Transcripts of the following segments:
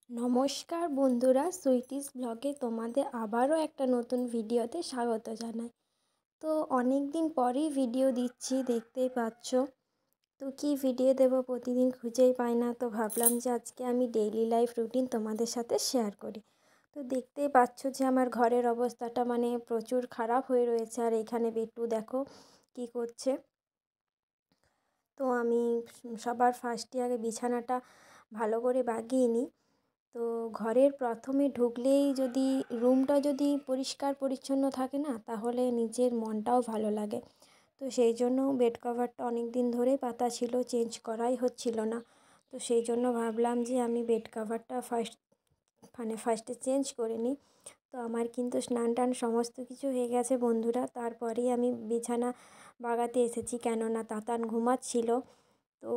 নমস্কার বন্ধুরা, সুইটিস ব্লগে তোমাদের আবারও একটা নতুন ভিডিওতে স্বাগত জানাই। তো অনেক দিন পরেই ভিডিও দিচ্ছি, দেখতেই পাচ্ছ। তো কি ভিডিও দেবো প্রতিদিন খুঁজেই পাই না, তো ভাবলাম যে আজকে আমি ডেইলি লাইফ রুটিন তোমাদের সাথে শেয়ার করি। তো দেখতেই পাচ্ছ যে আমার ঘরের অবস্থাটা প্রচুর খারাপ হয়ে রয়েছে। আর এখানে বেটু দেখো কি করছে। তো আমি সবার ফার্স্টে আগে বিছানাটা ভালো করে বাগিয়ে নিই। তো ঘরের প্রথমে ঢুকলেই যদি রুমটা যদি পরিষ্কার পরিচ্ছন্ন থাকে না, তাহলে নিজের মনটাও ভালো লাগে। তো সেই জন্য বেড কভারটা অনেক দিন ধরেই পাতা ছিল, চেঞ্জ করাই হচ্ছিল না। তো সেই জন্য ভাবলাম যে আমি বেড কভারটা ফার্স্টে চেঞ্জ করে নিই। তো আমার কিন্তু স্নান টান সমস্ত কিছু হয়ে গেছে বন্ধুরা। তারপরেই আমি বিছানা বাগাতে এসেছি, কেননা তাতান ঘুমাচ্ছিল। তো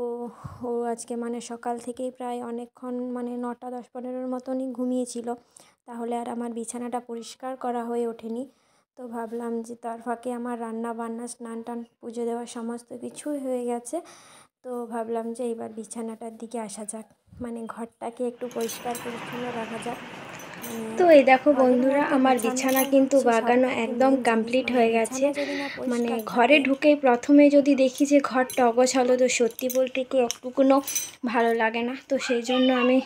ও আজকে সকাল থেকেই প্রায় অনেকক্ষণ 9টা 10-15 মতনই ঘুমিয়েছিল, তাহলে আর আমার বিছানাটা পরিষ্কার করা হয়ে ওঠেনি। তো ভাবলাম যে তার ফাঁকে আমার রান্না বান্না স্নান টান পুজো দেওয়া সমস্ত কিছুই হয়ে গেছে। তো ভাবলাম যে এবার বিছানাটার দিকে আসা যাক, ঘরটাকে একটু পরিষ্কার পরিচ্ছন্ন রাখা যাক। তো এই দেখো বন্ধুরা, আমার বিছানা কিন্তু বাগানো একদম কমপ্লিট হয়ে গেছে। ঘরে ঢুকেই প্রথমে যদি দেখি যে ঘরটা অগোছালো, তো সত্যি বলতে কি একটুকুনো ভালো লাগে না। তো সেই জন্য আমি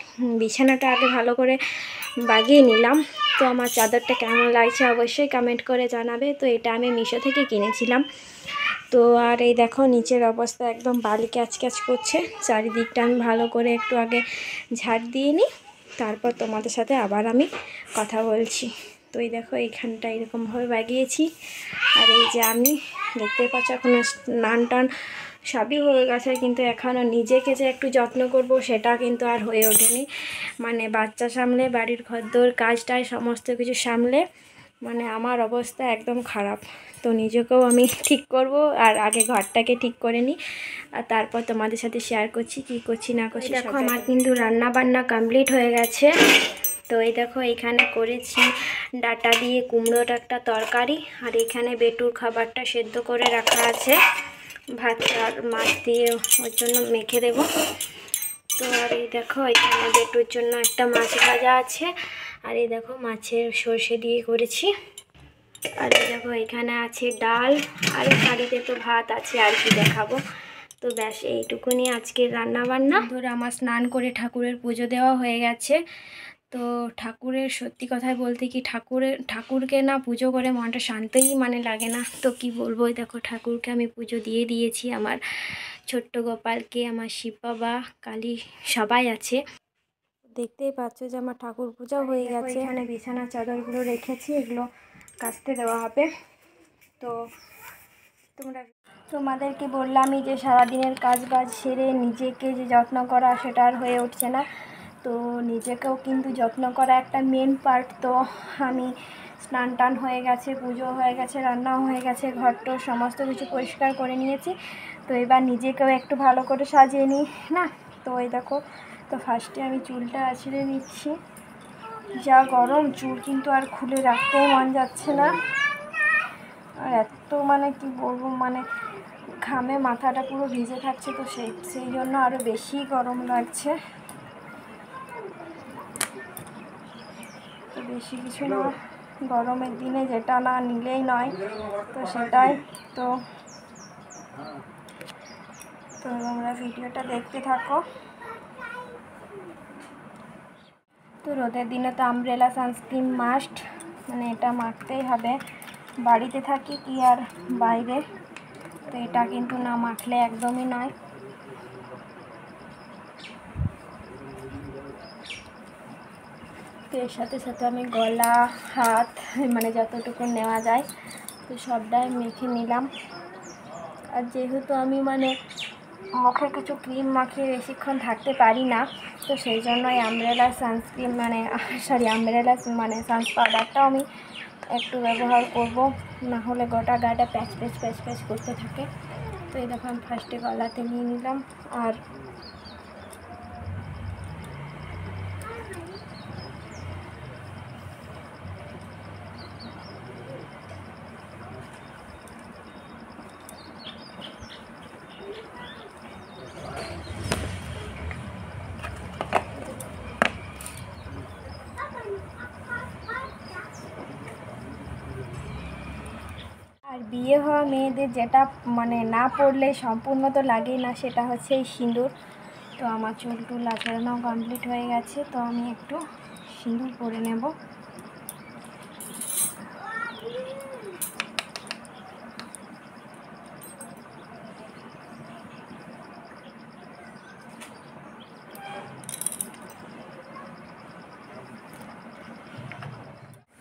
বিছানাটা আগে ভালো করে বাগিয়ে নিলাম। তো আমার চাদরটা কেমন লাগছে অবশ্যই কমেন্ট করে জানাবে। তো এটা আমি মিশো থেকে কিনেছিলাম। তো আর এই দেখো নিচের অবস্থা একদম বালি ক্যাচ ক্যাচ করছে। চারিদিকটা আমি ভালো করে একটু আগে ঝাড় দিয়ে নিই, তারপর তোমাদের সাথে আবার আমি কথা বলছি। তো এই দেখো এইখানটা এরকমভাবে বাগিয়েছি। আর এই যে আমি দেখতে পাচ্ছ এখনও স্নান টান সবই হয়ে গেছে, কিন্তু এখনও নিজেকে যে একটু যত্ন করব সেটা কিন্তু আর হয়ে ওঠেনি। বাচ্চা সামলে, বাড়ির ঘরদোর কাজটায় সমস্ত কিছু সামলে আমার অবস্থা একদম খারাপ। তো নিজেকেও আমি ঠিক করব, আর আগে ঘরটাকে ঠিক করে নিই, আর তারপর তোমাদের সাথে শেয়ার করছি কি করছি না করছি। দেখো আমার কিন্তু রান্না বান্না কমপ্লিট হয়ে গেছে। তো এই দেখো এখানে করেছি ডাঁটা দিয়ে কুমড়োর একটা তরকারি, আর এখানে বেটুর খাবারটা সেদ্ধ করে রাখা আছে, ভাত আর মাছ দিয়ে ওর জন্য মেখে দেব। তো আর এই দেখো এখানে বেটুর জন্য একটা মাছ ভাজা আছে, আর এই দেখো মাছের সর্ষে দিয়ে করেছি। আর এই দেখো এখানে আছে ডাল, আর শাড়িতে তো ভাত আছে, আর কি দেখাবো। তো ব্যাস এইটুকুনি আজকের রান্না বান্না। ধরে আমার স্নান করে ঠাকুরের পুজো দেওয়া হয়ে গেছে। তো ঠাকুরের সত্যি কথাই বলতে কি ঠাকুরকে না পুজো করে মনটা শান্তই লাগে না। তো কি বলবো, দেখো ঠাকুরকে আমি পুজো দিয়ে দিয়েছি, আমার ছোট্ট গোপালকে, আমার শিব বাবা, কালী সবাই আছে। দেখতেই পাচ্ছ যে আমার ঠাকুর পূজা হয়ে গেছে। এখানে বিছানার চাদরগুলো রেখেছি, এগুলো কাচতে দেওয়া হবে। তো তোমাদেরকে বললামই যে সারাদিনের কাজ বাজ সেরে নিজেকে যে যত্ন করা সেটা আর হয়ে উঠছে না। তো নিজেকেও কিন্তু যত্ন করা একটা মেন পার্ট। তো আমি স্নান টান হয়ে গেছে, পুজো হয়ে গেছে, রান্নাও হয়ে গেছে, ঘরটোর সমস্ত কিছু পরিষ্কার করে নিয়েছি। তো এবার নিজেকেও একটু ভালো করে সাজিয়ে নিই না। তো এই দেখো, তো ফার্স্টে আমি চুলটা আঁচড়ে নিচ্ছি। যা গরম, চুল কিন্তু আর খুলে রাখতেই মন যাচ্ছে না। আর এত কি বলবো, ঘামে মাথাটা পুরো ভিজে থাকছে। তো সেই জন্য আরও বেশি গরম লাগছে। তো বেশি কিছু না, গরমের দিনে যেটা না নিলেই নয়, তো সেটাই। তো তোমরা ভিডিওটা দেখতে থাকো। তো রোদের দিনে তো আমব্রেলা সানস্ক্রিন মাস্ট, এটা মাখতেই হবে। বাড়িতে থাকি কি আর বাইরে, তো এটা কিন্তু না মাখলে একদমই নয়। তো এর সাথে সাথে আমি গলা, হাত যতটুকু নেওয়া যায় তো সবটাই মেখে নিলাম। আর যেহেতু আমি মুখে কিছু ক্রিম মাখিয়ে বেশিক্ষণ থাকতে পারি না, তো সেই জন্য এই আমব্রেলা সানস্ক্রিন আমব্রেলা সানস পাউডারটাও আমি একটু ব্যবহার করব, না হলে গোটা গাটা প্যাচ প্যাচ প্যাচ প্যাচ করতে থাকে। তো এই দেখো আমি ফার্স্টে গলাতে নিয়ে নিলাম। আর বিয়ে হওয়া মেয়েদের যেটা মানে না পড়লে সম্পূর্ণ তো লাগেই না, সেটা হচ্ছে এই সিঁদুর। তো আমার চুল টুল আঁচড়ানো কমপ্লিট হয়ে গেছে, তো আমি একটু সিঁদুর পরে নেব।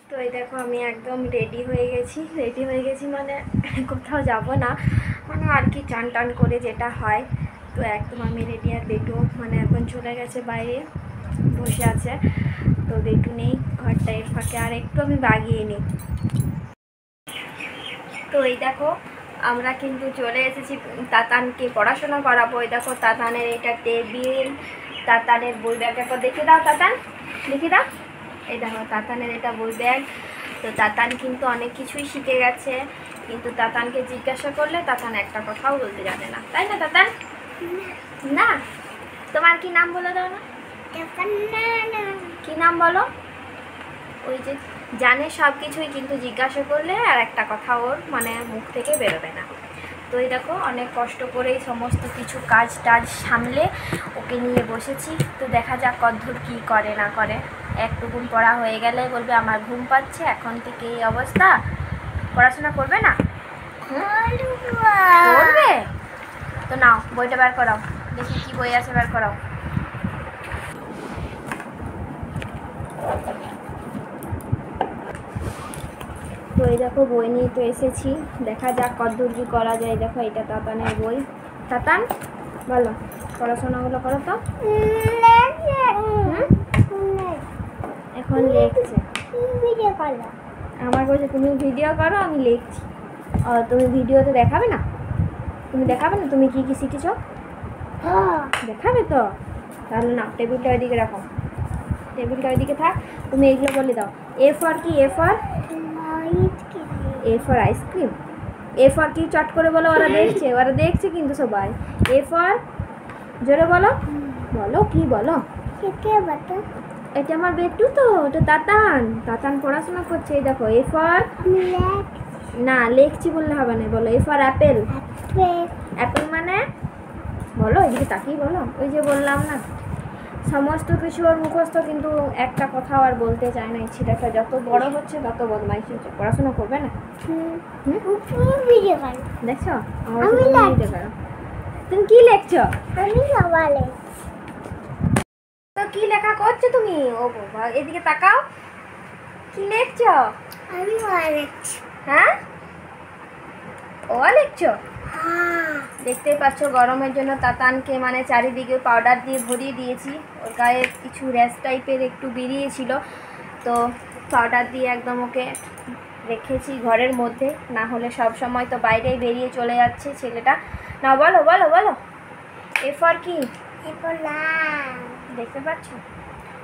তো এই দেখো আমি একদম রেডি হয়ে গেছি মানে কোথাও যাব না, মানে আর কি চান টান করে যেটা হয়। তো একদম আমি রেডি, আর বেটু মানে এখন চলে গেছে বাইরে বসে আছে। তো বেটু নেই ঘরটা এর ফাঁকে, আর একটু আমি বাগিয়ে নিই। তো এই দেখো আমরা কিন্তু চলে এসেছি তাতানকে পড়াশোনা করাবো। এই দেখো তাতানের এটা টেবিল, তাতানের বই ব্যাগ একবার দেখে দাও, তাতান দেখে দাও। এই দেখো তাতানের এটা বই ব্যাগ। তো তাতান কিন্তু অনেক কিছুই শিখে গেছে, কিন্তু তাতানকে জিজ্ঞাসা করলে তাতান একটা কথাও বলতে জানে না, তাই না তাতান? না। তোমার কি নাম বলে দাও না, কি নাম বলো? ওই যে জানে সব কিছুই, কিন্তু জিজ্ঞাসা করলে আর একটা কথা ওর মানে মুখ থেকে বেরোবে না। তো এই দেখো অনেক কষ্ট করেই সমস্ত কিছু কাজ টাজ সামলে ওকে নিয়ে বসেছি। তো দেখা যাক কদ্দূর কী করে না করে। একটুকুন পড়া হয়ে গেলে বলবে আমার ঘুম পাচ্ছে, এখন থেকে এই অবস্থা, পড়াশোনা করবে না? করবে তো, নাও বইটা বের করাও, দেখি কি বই আছে, বের করাও। তো এই দেখো বই নিয়ে তো এসেছি, দেখা যাক কতদূর কি করা যায়। দেখো এটা তাতানের বই। তাতান বলো পড়াশোনাগুলো করো তো। এখন লিখছে, আমার বলছে তুমি ভিডিও করো, আমি লিখছি। তুমি ভিডিওতে দেখাবে না? তুমি দেখাবে না তুমি কি কি শিখেছ? দেখাবে তো, তাহলে না টেবিলটা ওইদিকে রাখো, টেবিলটা ওইদিকে থাক, তুমি এইগুলো বলে দাও। এ ফর কি? A for ice cream. A for কি? চট করে বলো, ওরা দেখছে কিন্তু সবাই। এ ফর জোরে বলো, বলো কি বলো? এটা আমার বেটু, তো এটা তাতান পড়াশোনা করছে। এই দেখো এ ফর, না লেখছি বললে হবে না, বলো এ ফর অ্যাপেল। অ্যাপেল মানে বলো, এদিকে তাকিয়ে বলো। ওই যে বললাম না সমস্ত কিছু ওর মুখস্থ, কিন্তু একটা কথাও আর বলতে চায় না। এই ছেলেটা যত বড় হচ্ছে তত বদমাইশি হচ্ছে, পড়াশোনা করবে না। দেখছো তুমি কি লেখছো? তো কি লেখা করছো তুমি? ও বাবা, এদিকে তাকাও, কি লেখছো? হ্যাঁ ও লিখছো? দেখতেই পাচ্ছ গরমের জন্য তাতানকে মানে চারিদিকে পাউডার দিয়ে ভরিয়ে দিয়েছি। ওর গায়ে কিছু র্যাশ টাইপের একটু বেরিয়েছিল, তো পাউডার দিয়ে একদম ওকে রেখেছি ঘরের মধ্যে, না হলে সব সময় তো বাইরেই বেরিয়ে চলে যাচ্ছে ছেলেটা। না বলো বলো বলো। এ ফর কি? দেখতে পাচ্ছ?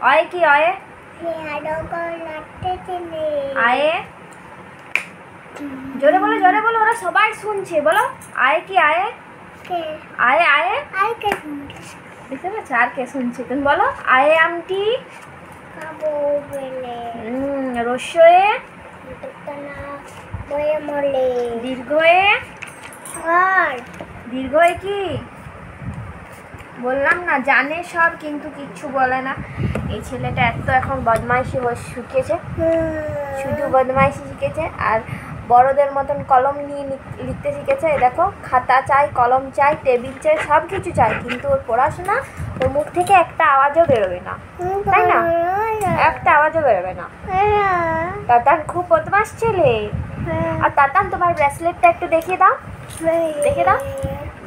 অয়ে কি? অয়ে আয়ে, জোরে বলো জোরে বলো, ওরা সবাই শুনছে, বলো আয়ে কি? আয়ে আয়ে আয়ে দেখতে পাচ্ছ? আর কে শুনছে? তুমি বলো আয়ে আমটি রস্যয়ে দীর্ঘয়ে, দীর্ঘয়ে কি? বললাম না জানে সব, কিন্তু কিচ্ছু বলে না। এই ছেলেটা এত এখন বদমাইশি শিখেছে, শুধু বদমাইশি শিখেছে। আর বড়দের মতন কলম নিয়ে লিখতে শিখেছে। দেখো খাতা চাই, কলম চাই, টেবিল চাই, সব কিছু চাই, কিন্তু ওর পড়াশোনা, ওর মুখ থেকে একটা আওয়াজও বেরোবে না, তাই না? একটা আওয়াজও বেরোবে না। তাতান খুব বদমাস ছেলে। আর তাতান তোমার ব্রেসলেটটা একটু দেখিয়ে দাও, দেখে দাও।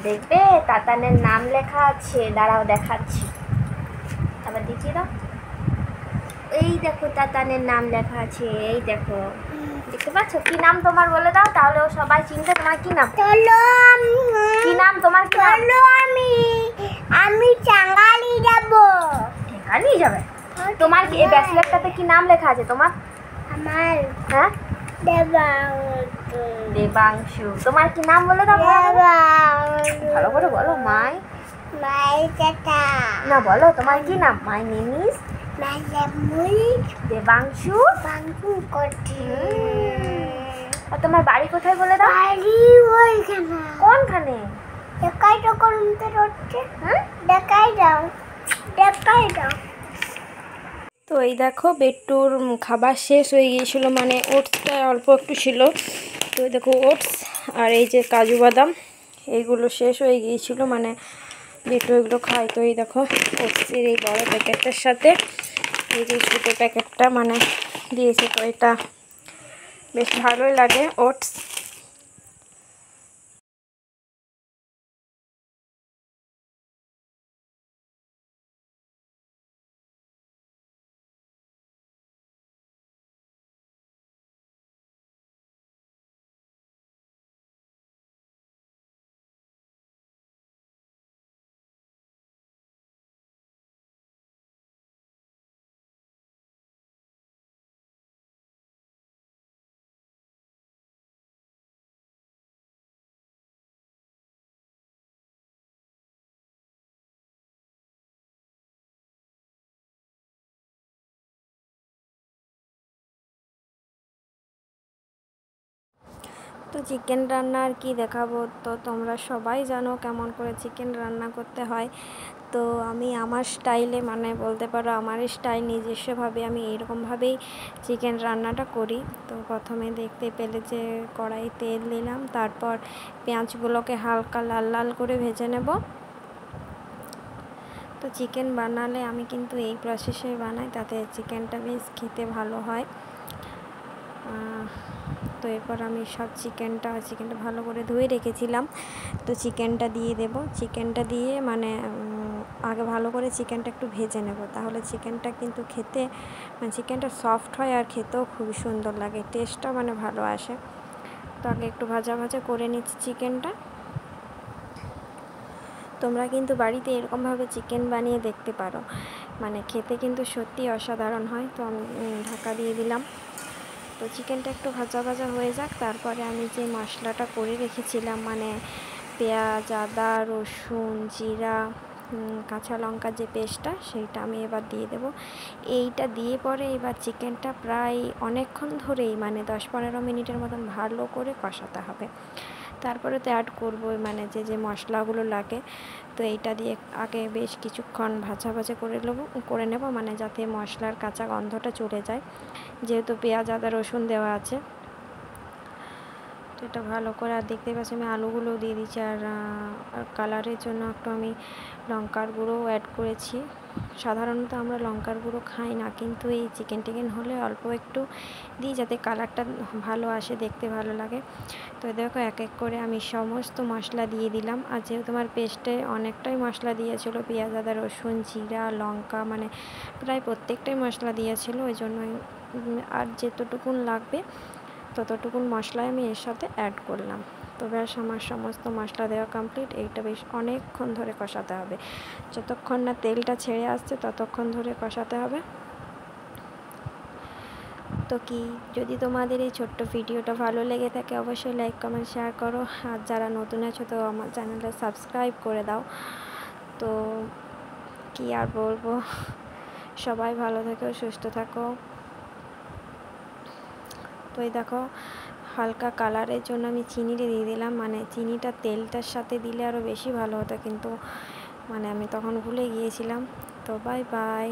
দেখবে তাতানের নাম লেখা আছে, দাঁড়াও দেখাচ্ছি, আবার দেখিয়ে দাও। এই দেখো তাতানের নাম লেখা আছে, এই দেখো, দেখতে পাচ্ছ? কি নাম তোমার বলে দাও, তাহলে ও সবাই চিনতে। তোমার কি নাম? কি নাম তোমার? কি নাম? আমি টাঙ্গালি যাব। টাঙ্গালি যাবে? তোমার কি এই ব্রেসলেটটাতে কি নাম লেখা আছে তোমার? আমার হ্যাঁ দেবাংশু। তোমার কি নাম বলে দাও, ভালো করে বলো। মাই না বলো তোমার কি নাম? My name is Debanshu. আর তোমার বাড়ি কোথায় বলে দাও? বাড়ি ওইখানে। কোনখানে? দেখাই দাও করতে হচ্ছে। দেখাই দাও, দেখাই দাও। তো এই দেখো বেট্টুর খাবার শেষ হয়ে গিয়েছিলো, মানে ওটসটা অল্প একটু ছিল। তো এই দেখো ওটস আর এই যে কাজু বাদাম এইগুলো শেষ হয়ে গিয়েছিলো, মানে বেট্টু এগুলো খায়। তো এই দেখো ওটসের এই বড় প্যাকেটটার সাথে এই যে ছোটো প্যাকেটটা মানে দিয়েছে। তো এটা বেশ ভালোই লাগে ওটস। তো চিকেন রান্না আর কি দেখাবো, তো তোমরা সবাই জানো কেমন করে চিকেন রান্না করতে হয়। তো আমি আমার স্টাইলে, মানে বলতে পারো আমার স্টাইল নিজস্বভাবে আমি এরকমভাবেই চিকেন রান্নাটা করি। তো প্রথমে দেখতে পেলে যে কড়াই তেল দিলাম, তারপর পেঁয়াজগুলোকে হালকা লাল লাল করে ভেজে নেব। তো চিকেন বানালে আমি কিন্তু এই প্রসেসে বানাই, তাতে চিকেনটা বেশ খেতে ভালো হয়। তো এরপর আমি সব চিকেনটা ভালো করে ধুয়ে রেখেছিলাম। তো চিকেনটা দিয়ে দেব। চিকেনটা দিয়ে মানে আগে ভালো করে চিকেনটা একটু ভেজে নেব, তাহলে চিকেনটা কিন্তু খেতে মানে চিকেনটা সফট হয় আর খেতেও খুবই সুন্দর লাগে, টেস্টটাও মানে ভালো আসে। তো আগে একটু ভাজা ভাজা করে নিচ্ছি চিকেনটা। তোমরা কিন্তু বাড়িতে এরকমভাবে চিকেন বানিয়ে দেখতে পারো, মানে খেতে কিন্তু সত্যি অসাধারণ হয়। তো আমি ঢাকা দিয়ে দিলাম। তো চিকেনটা একটু ভাজা ভাজা হয়ে যাক, তারপরে আমি যে মশলাটা করে রেখেছিলাম মানে পেঁয়াজ, আদা, রসুন, জিরা, কাঁচা লঙ্কার যে পেস্টটা সেইটা আমি এবার দিয়ে দেব। এইটা দিয়ে পরে এবার চিকেনটা প্রায় অনেকক্ষণ ধরেই মানে 10-15 মিনিটের মতন ভালো করে কষাতে হবে। তারপরে তো অ্যাড করবো মানে যে মশলাগুলো লাগে। তো এইটা দিয়ে আগে বেশ কিছুক্ষণ ভাজা ভাজা করে নেব মানে যাতে মশলার কাঁচা গন্ধটা চলে যায়, যেহেতু পেঁয়াজ, আদা, রসুন দেওয়া আছে। তো এটা ভালো করে, আর দেখতে পাচ্ছি আমি আলুগুলোও দিয়ে দিচ্ছি। আর কালারের জন্য একটু আমি লঙ্কার গুঁড়োও অ্যাড করেছি। সাধারণত আমরা লঙ্কার গুঁড়ো খাই না, কিন্তু এই চিকেন টিকেন হলে অল্প একটু দিই যাতে কালারটা ভালো আসে, দেখতে ভালো লাগে। তো দেখো এক এক করে আমি সমস্ত মশলা দিয়ে দিলাম। আর যেহেতু তোমার পেস্টে অনেকটাই মশলা দিয়েছিলো, পেঁয়াজ, আদা, রসুন, জিরা, লঙ্কা, মানে প্রায় প্রত্যেকটাই মশলা দিয়েছিলো, ওই জন্যই আর যতটুকুন লাগবে ততটুকুন মশলাই আমি এর সাথে অ্যাড করলাম। তো ব্যাস আমার সমস্ত মশলা দেওয়া কমপ্লিট। এইটা বেশ অনেকক্ষণ ধরে কষাতে হবে, যতক্ষণ না তেলটা ছেড়ে আসছে ততক্ষণ ধরে কষাতে হবে। তো কি যদি তোমাদের এই ছোট্ট ভিডিওটা ভালো লেগে থাকে অবশ্যই লাইক, কমেন্ট, শেয়ার করো। আর যারা নতুন আছো তো আমার চ্যানেলটা সাবস্ক্রাইব করে দাও। তো কি আর বলবো, সবাই ভালো থেকো, সুস্থ থাকো। তো এই দেখো হালকা কালারের জন্য আমি চিনিটা দিয়ে দিলাম, মানে চিনিটা তেলটার সাথে দিলে আরও বেশি ভালো হতো, কিন্তু মানে আমি তখন ভুলে গিয়েছিলাম। তো বাই বাই।